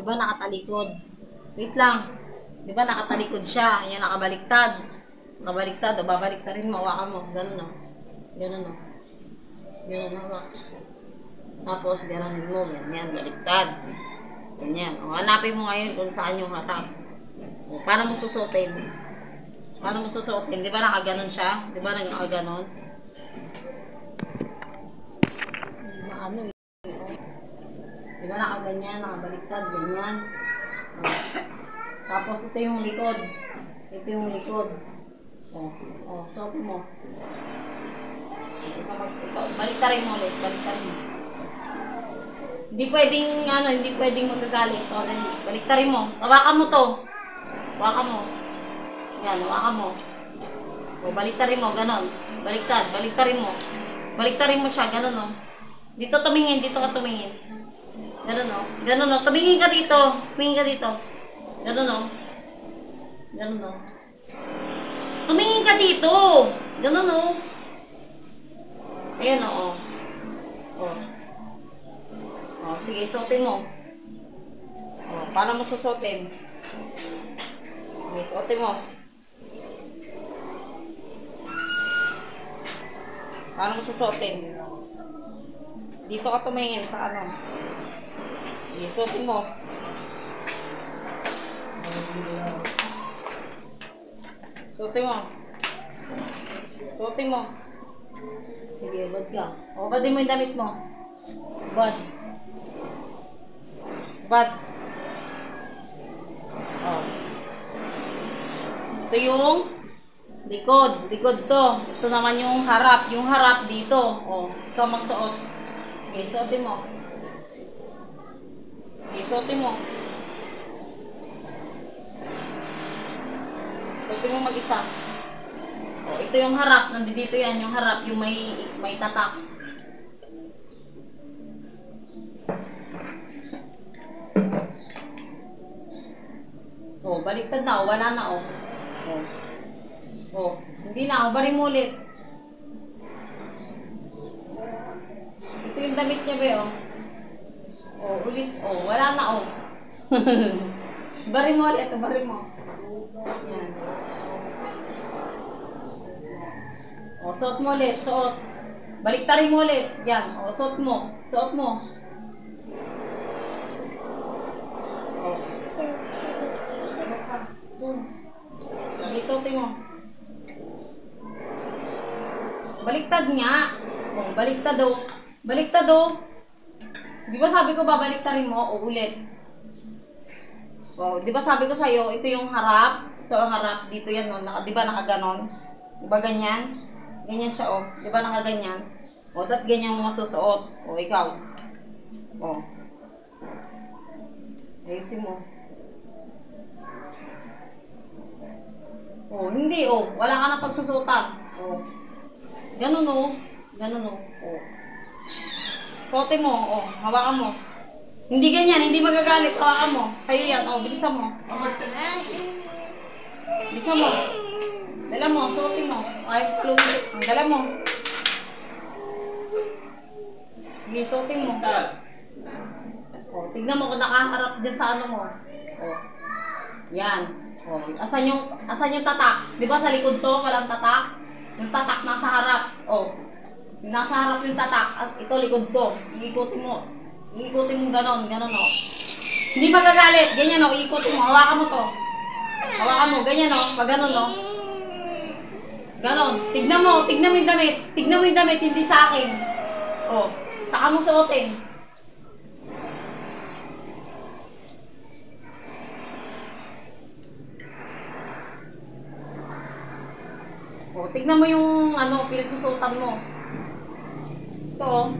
ba nakatalikod? Wait lang. Di ba nakatalikod siya? Ayan, nakabaliktad. Nakabaliktad. O, babaliktarin mo. Hawakan mo. Ganun o. Ganun o. Ganun o. Tapos, ganunin mo. Ganyan, baliktad. Ganyan. O, hanapin mo ngayon kung saan yung harap. O, paano mo susutin? Paano mo susutin? Di ba nakaganon siya? Di ba nakaganon? Ano eh. Di ba nakaganyan, nakabaliktad, ganyan. O. Tapos ito yung likod. Ito yung likod. O, suotin mo. Baliktarin mo ulit, baliktarin mo. Hindi pwedeng, hindi pwedeng magagalit. O, baliktarin mo. Hawakan mo to. Hawakan mo. Yan, hawakan mo. O, baliktarin mo, ganon. Baliktad, baliktarin mo. Baliktarin mo siya, ganon o. Dito tumingin, dito ka tumingin. Ganon o. Ganon o. Tumingin ka dito. Tumingin ka dito. Ganon o. Ganon o. Tumingin ka dito. Ganon o. Ayan o. O. O, sige, suotin mo. O, paano mo susuotin? Okay, suotin mo. Paano mo susuotin? Dito ka tumingin sa ano. Okay, suotin mo. Suotin mo. Suotin mo. Sige, bad ka. O, badin mo yung damit mo. Bad. Bad. O. Ito yung likod. Likod to. Ito naman yung harap. Yung harap dito. O, ikaw magsuot. Okay, suotin mo. Okay, suotin mo. Suotin mo mag-isa. O, ito yung harap. Nandito yan. Yung harap. Yung may tatak. O, baliktad na. O, wala na. O. O, hindi na. O, bari mo ulit. Ito yung damit niya, be, o. O, ulit. O, wala na, o. Bari mo ulit. O, bari mo. Yan. O, suot mo ulit. Suot. Baliktarin mo ulit. Yan. O, suot mo. Suot mo. O. Hindi, suotin mo. Baliktad nga. O, baliktad o. Baliktad o. Di ba sabi ko babaliktarin mo? O, ulit. O, di ba sabi ko sa'yo, ito yung harap. Ito ang harap. Dito yan o. Di ba nakaganon? Di ba ganyan? Ganyan siya o. Di ba nakaganyan? O, dapat ganyan mo masusuot. O, ikaw. O. Ayusin mo. O, hindi o. Wala ka na pagsusutan. O. Ganun o. Ganun o. O. Suotin mo. O. Hawakan mo. Hindi ganyan. Hindi magagalit. Hawakan mo. Sa'yo yan. O. Bilisan mo. Bilisan mo. Dala mo. Suotin mo. Ay, close. Dala mo. Sige, suotin mo. O. Tignan mo kung nakaharap dyan sa ano mo. O. Yan. O. Asan yung tatak? Di ba sa likod to? Walang tatak? Yung tatak nasa harap. O. Nasa harap yung tatak. At ito likod to. Iikutin mo. Iikutin mo ganon. Ganon o. Hindi magagalit. Ganyan o. Iikutin mo. Hawakan mo to. Hawakan mo. Ganyan o. Pag ganon o. Ganon. Tignan mo. Tignan mo yung damit. Tignan mo yung damit. Hindi sa akin. O. Saka mo suotin. O, tignan mo yung pinagsusutan mo. Ito,